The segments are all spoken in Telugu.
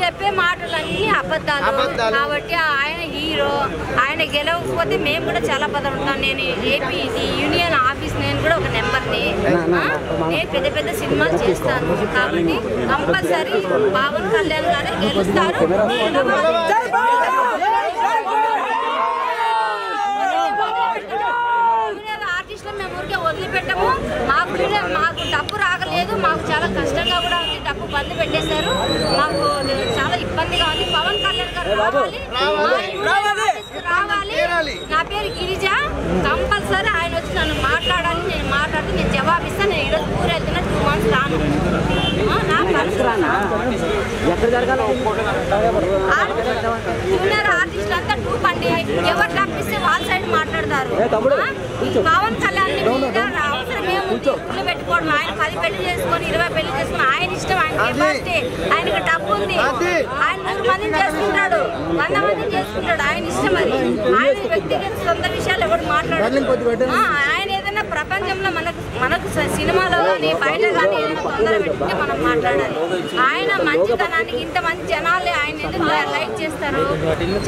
చెప్పే మాటలన్నీ అబద్ధాలు కాబట్టి ఆయన హీరో. ఆయన గెలవకపోతే మేము కూడా చాలా బాధపడతాం. నేను ఏపీ యూనియన్ ఆఫీస్ నేను కూడా ఒక నెంబర్ని. నేను పెద్ద పెద్ద సినిమాలు చేస్తాను కాబట్టి కంపల్సరీ పవన్ కళ్యాణ్ గారే గెలుస్తారు. ఆర్టిస్టులు మేము ఊరికే వదిలిపెట్టము. మాకు డబ్బు రాగలేదు, మాకు చాలా కష్టంగా కూడా ఉంది. డబ్బు బంద్ పెట్టేశారు, మాకు చాలా ఇబ్బందిగా ఉంది. పవన్ కళ్యాణ్ గారు రావాలి. నా పేరు గిరిజ. కంపల్సరీ ఆయన వచ్చి నన్ను మాట్లాడాలి. నేను మాట్లాడితే నేను జవాబిస్తాను. నేను ఈరోజు ఊరు వెళ్తున్నా 2 months రాను. జూనియర్ ఆర్టిస్టులు అంతా టూప్ అండి. ఎవరు డబ్బిస్తే వాళ్ళ సైడ్ మాట్లాడతారు. పవన్ కళ్యాణ్ అవసరం ఏముంది ఇల్లు పెట్టుకోవడం? ఆయన 10 పెళ్లి చేసుకొని 20 పెళ్లి చేసుకుని ఆయన ఇష్టం. ఆయనకు డబ్బు ఉంది. ఆయన 100 మందిని చేసుకుంటాడు, 100 మందిని చేసుకుంటాడు. ఆయన ఇష్టం. అది ఆయన వ్యక్తిగత సొంత విషయాలు ఎవరు మాట్లాడారు. ఆయన ఏదైనా ప్రపంచంలో మనకు సినిమాలో కానీ బయట కానీ ఏదైనా తొందర పెట్టుకుంటే మనం మాట్లాడాలి. ఆయన మంచితనానికి ఇంతమంది జనాలు ఆయన ఎందుకు లైక్ చేస్తారు?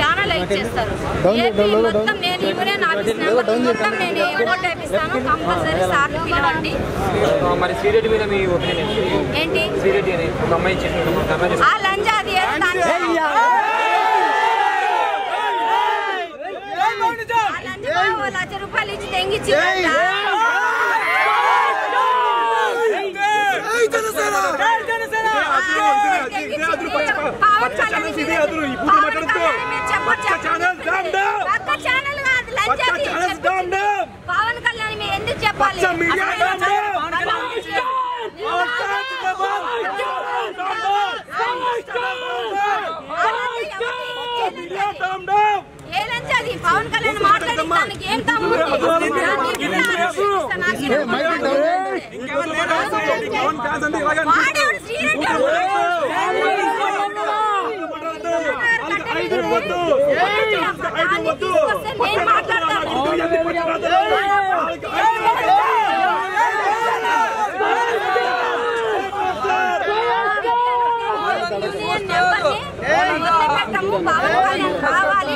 చాలా లైక్ చేస్తారు. ఏపీ మొత్తం నేను ఇవరే ఆఫీస్ నెంబర్ మొత్తం నేను ఓట్ వేపిస్తాను. కంపల్సరీ సార్ పిలవండి. ఏంటి ఆ లంజా అది ₹1,00,000 ఇచ్చి తెంగిచ్చి పవన్ కళ్యాణ్ మీరు ఎందుకు చెప్పాలి? ఏలంచది పవన్ కళ్యాణ్ మాట్లాడడానికి ఏం నేను మాట్లాడతాను. కావాలి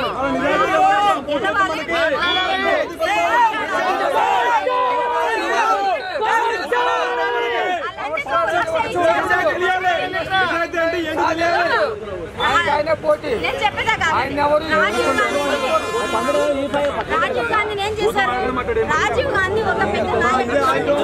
నేను చెప్పేదా రాజీవ్ గాంధీ ఏం చేశారు? రాజీవ్ గాంధీ ఒక పెద్ద నాయకుడు.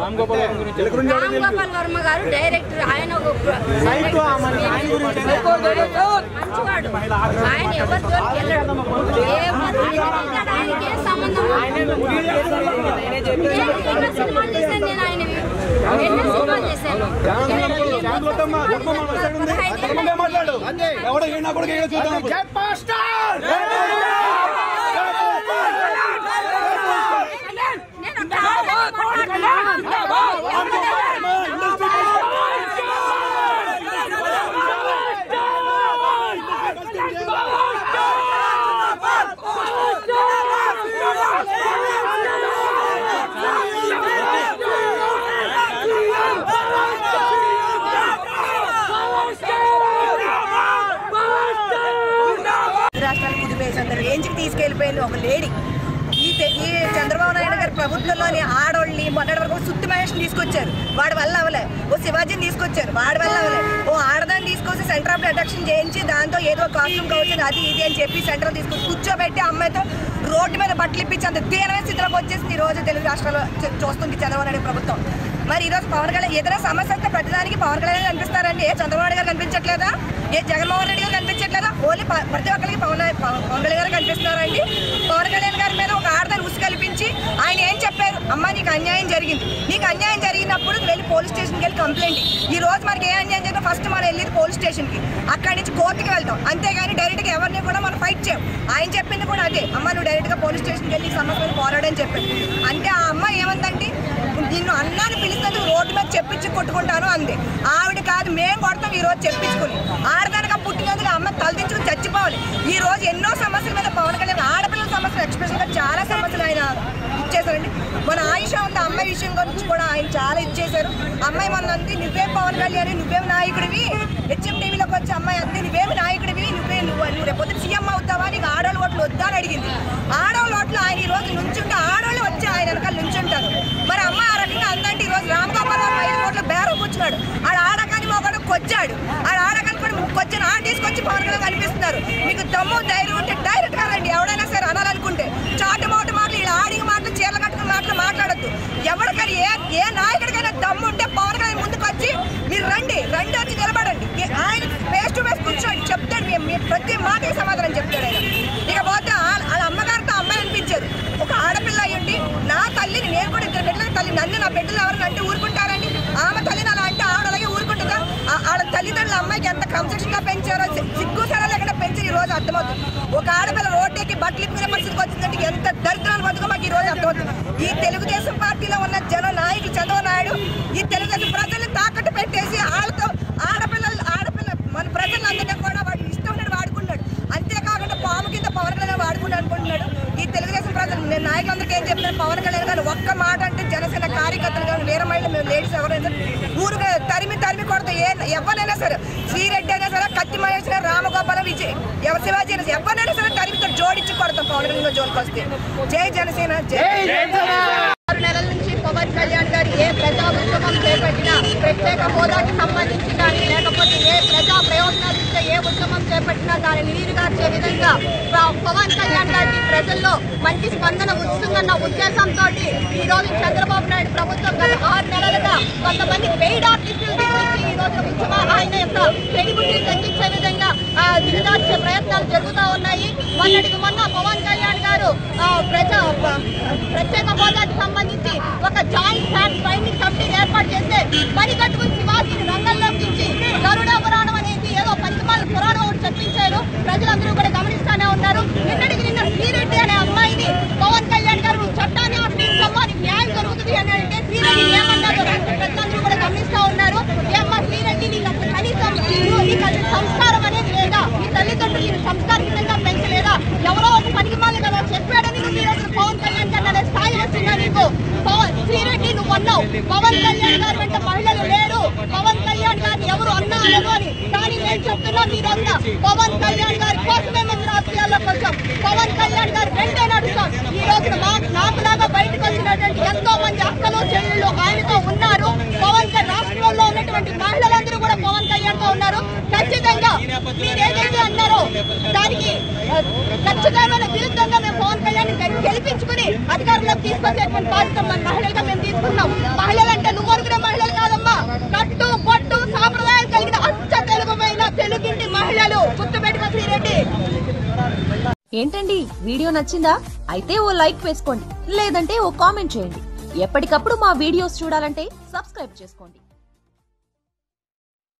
రాంగోపాల్ వర్మ గారు డైరెక్టర్. ఆయన మంచివాడు. ఆయన ఎవరితో వెళ్ళడు. ఆయనకి ఏ సంబంధం? సినిమాలు చేశాను నేను. ఆయన ఎన్నో సినిమాలు చేశాను. రాష్ట్రాలు కుదిపేసి రేంజ్కి తీసుకెళ్ళిపోయింది ఒక లేడీ. ఈ చంద్రబాబు నాయుడు గారి ప్రభుత్వంలోని ఆడోళ్ళని మొన్నటి వరకు సుత్తి మహేష్ని తీసుకొచ్చారు, వాడి వల్ల అవ్వలే. ఓ శివాజీని తీసుకొచ్చారు, వాడి వల్ల అవ్వలే. ఓ ఆడదాన్ని తీసుకొచ్చి సెంటర్ ఆఫ్ అట్రాక్షన్ చేయించి దాంతో ఏదో కాస్ట్యూమ్ కౌచర్ అది ఇది అని చెప్పి సెంటర్ తీసుకొచ్చి కూర్చోబెట్టి అమ్మాయితో రోడ్డు మీద బట్టలు ఇప్పించి అంత తీవ్రమైన స్థితిలోకి వచ్చేసింది ఈ రోజు తెలుగు రాష్ట్రాల్లో చూస్తుంది చంద్రబాబు నాయుడు ప్రభుత్వం. మరి ఈరోజు పవన్ కళ్యాణ్ ఏదైనా సమస్య వస్తే ప్రతిదానికి పవన్ కళ్యాణ్ కనిపిస్తారండి. ఏ చంద్రబాబు నాయుడు గారు కనిపించట్లేదా? ఏ జగన్మోహన్ రెడ్డి గారు కనిపించట్లేదా? ఓన్లీ ప్రతి ఒక్కరికి పవన్ కళ్యాణ్ గారు కనిపిస్తున్నారండి. పవన్ కళ్యాణ్ గారి మీద ఒక ఆడదాన్ని ఉసి కల్పించి ఆయన ఏం చెప్పారు? అమ్మ నీకు అన్యాయం జరిగింది, నీకు అన్యాయం జరిగినప్పుడు వెళ్ళి పోలీస్ స్టేషన్కి వెళ్ళి కంప్లైంట్. ఈ రోజు మనకి ఏ అన్యాయం చేసినా ఫస్ట్ మనం వెళ్ళేది పోలీస్ స్టేషన్కి, అక్కడి నుంచి కోర్టుకి వెళ్తాం. అంతేగాని డైరెక్ట్గా ఎవరిని కూడా మనం ఫైట్ చేయం. ఆయన చెప్పింది కూడా అదే, అమ్మ నువ్వు డైరెక్ట్గా పోలీస్ స్టేషన్కి వెళ్ళి సమస్యలు పోరాడని చెప్పాడు. అంటే ఆ అమ్మాయి ఏమందంటే నిన్ను అన్నాన్ని పిలిచినందుకు రోడ్డు మీద చెప్పించి కొట్టుకుంటాను అంది. ఆవిడ కాదు, మేము కొడతాం ఈ రోజు చెప్పించుకుని. ఆడదానిగా పుట్టినందుకు అమ్మ తలదించుకుని చచ్చిపోవాలి. ఈ రోజు ఎన్నో సమస్యల మీద పవన్ కళ్యాణ్ ఆడపిల్లల సమస్యలు ఎక్స్పెషల్గా చాలా సమస్యలు ఆయన ఇచ్చేసారండి. మన ఆయుష ఉంది అమ్మాయి విషయం గురించి కూడా ఆయన చాలా ఇచ్చేశారు. అమ్మాయి మొన్న అంది నువ్వేం పవన్ కళ్యాణ్ నువ్వేం నాయకుడివి, హెచ్ఎం టీవీలోకి వచ్చి అమ్మాయి అంది నువ్వేమి నాయకుడివి, నువ్వు రేపొద్దు సీఎం అవుతావా, నీకు ఆడవాళ్ళ ఓట్లు వద్దా అని అడిగింది. ఆడవాళ్ళ ఓట్లు ఆయన ఈ రోజు నుంచుంటే ఆడవాళ్ళు వచ్చి ఆయన వెనకాల నుంచుంటారు. మరి అమ్మ ఆ రకంగా అందంటే ఈ రోజు రామగోపాల్ 5 కోట్ల బేరం కూర్చున్నాడు. ఆడకాని ఒకడు కొచ్చాడు, ఆడకాని కూడా కొచ్చిన తీసుకొచ్చి పవన్ కళ్యాణ్ కనిపిస్తున్నారు. మీకు దమ్ము ధైర్యం ఉంటే డైరెక్ట్ కాదండి ఎవడైనా సరే అనాలనుకుంటే చాటుమోటు మాటలు ఇలా ఆడిన మాటలు చీరలు కట్టుకున్న మాటలు మాట్లాడద్దు. ఎవరికైనా ఏ నాయకుడికైనా దమ్ము ఉంటే పవన్ కళ్యాణ్ ముందుకు వచ్చి మీరు రండి వచ్చి నిలబడండి. ఆయన ఫేస్ టు ఫేస్ కూర్చోండి, చెప్తాడు. మేము ప్రతి మాటకి సమాధానం చెప్తాడు ఆయన. ఇకపోతే వాళ్ళ అమ్మగారితో అమ్మాయి అనిపించారు. ఒక ఆడపిల్ల అయ్యండి నా తల్లిని, నేను కూడా 2 బిడ్డల తల్లి, నన్ను నా బిడ్డలు ఎవరైనా అంటే ఊరుకుంటారండి? ఆమె తల్లిని అలా అంటే ఆవిడలాగే ఊరుకుంటుందా? వాళ్ళ తల్లిదండ్రుల అమ్మాయికి ఎంత క్రమశిక్షణగా పెంచారో, సిగ్గు సరే లేకుండా పెంచి ఈ రోజు అర్థమవుతుంది. ఒక ఆడపిల్ల రోడ్డుకి బట్టలు ఇప్పుకునే పరిస్థితికి వచ్చిందంటే ఎంత దరిద్రాలు బతుకో మాకు ఈ రోజు అర్థమవుతుంది. ఈ తెలుగుదేశం పార్టీలో ఉన్న జన నాయకులు చంద్రబాబు నాయుడు ఈ తెలుగుదేశం ప్రజల్ని తాకట్టు పెట్టేసి వాళ్ళతో ఆడపిల్ల మన ప్రజలందరినీ కూడా వాడు ఇష్టం ఉన్నట్టు వాడుకున్నాడు. అంతేకాకుండా పాము కింద పవన్ కళ్యాణ్ వాడుకున్నాడు అనుకుంటున్నాడు. ఈ తెలుగుదేశం ప్రజలు నేను నాయకులందరికీ ఏం చెప్తాను, పవన్ కళ్యాణ్ గారు ఒక్క మాట అంటే జనసేన కార్యకర్తలు కానీ వేరే మహిళలు మేము లేడీస్ ఎవరైనా ఊరుగా తరిమి కొడతా. ఎవరైనా సరే, శ్రీరెడ్డి అయినా సరే, కత్తి మహేష్ గారు, రామగోపాల విజయ్, శివాజీ అయినా సరే, ఎవరైనా సరే తరిమితో జోడించి కొడతాం పవన్ కళ్యాణ్ జోలికి వస్తే. జై జనసేన, జై. 6 నెలల నుంచి పవన్ కళ్యాణ్ గారు ఏ ప్రజా ఉద్యమం చేపట్టినా, ప్రత్యేక హోదాకి సంబంధించి కానీ లేకపోతే ఏ ప్రజా ప్రయోజనాలు ఇస్తే ఏ ఉద్యమం చేపట్టినా దానిని నీరుగార్చే విధంగా పవన్ కళ్యాణ్ గారికి ప్రజల్లో మంచి స్పందన వస్తుందన్న ఉద్దేశంతో ఈ రోజు చంద్రబాబు నాయుడు ప్రభుత్వం గత 6 నెలలుగా కొంతమంది పెయిడ్ ఆర్టిస్టులు తీసుకొచ్చి ఈ రోజు ఆయన యొక్క క్రెడిబిలిటీ తగ్గించే విధంగా దిగదార్చే ప్రయత్నాలు జరుగుతూ ఉన్నాయి. మొన్న పవన్ కళ్యాణ్ గారు ప్రత్యేక హోదాకి సంబంధించి ఒక జాయింట్ ఫ్యాక్ట్ ఫైండింగ్ కమిటీ ఏర్పాటు చేస్తే పని కట్టుకుని శివాజీని రంగంలోకి ఇచ్చి గరుడ పురాణం అనేది ఏదో పంచమాల పురాణం ఒకటి చెప్పించారు. ప్రజలందరూ కూడా గమనిస్తూనే ఉన్నారు. నిన్న శ్రీరెడ్డి అనే అమ్మాయిని పవన్ కళ్యాణ్ గారు చట్టాన్ని ఆశ్రయించమ్మా నీకు న్యాయం జరుగుతుంది అని అంటే శ్రీరెడ్డి ఏమన్నారు ప్రజలందరూ కూడా గమనిస్తూ ఉన్నారు. ఏమ్మా శ్రీరెడ్డి నీకు అసలు కనీసం నీకు అసలు సంస్కారం అనేది లేదా? నీ తల్లిదండ్రులు నీకు సంస్కారయుతంగా పెంచలేదా? ఎవరో ఒక పనికిమాలి కదా చెప్పాడని నువ్వు ఈ రోజు పవన్ కళ్యాణ్ గారు అనే స్థాయి వచ్చిందా నీకు? శ్రీరెడ్డి నువ్వు అన్నావు పవన్ కళ్యాణ్ గారు వెంట మహిళలు లేరు, పవన్ కళ్యాణ్ గారిని ఎవరు అన్నారు అని. కానీ నేను చెప్తున్నాను ఈ రోజున పవన్ కళ్యాణ్ గారి కోసమే మేము రాజకీయాల్లోకి వచ్చాం. పవన్ కళ్యాణ్ గారు వెంటే నడుస్తాం. ఈ రోజున నాకులాగా బయటకు వచ్చినటువంటి ఎంతో మంది అక్కలు చెల్లెళ్ళు ఆయనతో ఉన్నారు. పవన్ రాష్ట్రంలో ఉన్నటువంటి మహిళలందరూ కూడా పవన్ కళ్యాణ్ తో ఉన్నారు. ఖచ్చితంగా మీరు ఏదైతే అన్నారో దానికి ఖచ్చితమైన విరుద్ధంగా మేము పవన్ కళ్యాణ్ గెలిపించుకుని అధికారంలోకి తీసుకొచ్చేటువంటి బాధ్యత మన మహిళలుగా మేము తీసుకున్నాం. మహిళలంటే నువ్వు అనుకునే మహిళలు కాదమ్మా, కట్టు పట్టు సాంప్రదాయం కలిగిన అచ్చ తెలుగుమైన తెలుగింటి మహిళలు. గుర్తుపెట్టుకో శ్రీరెడ్డి. ఏంటండి వీడియో నచ్చిందా? అయితే ఓ లైక్ వేసుకోండి, లేదంటే ఓ కామెంట్ చేయండి. ఎప్పటికప్పుడు మా వీడియోస్ చూడాలంటే సబ్స్క్రైబ్ చేసుకోండి.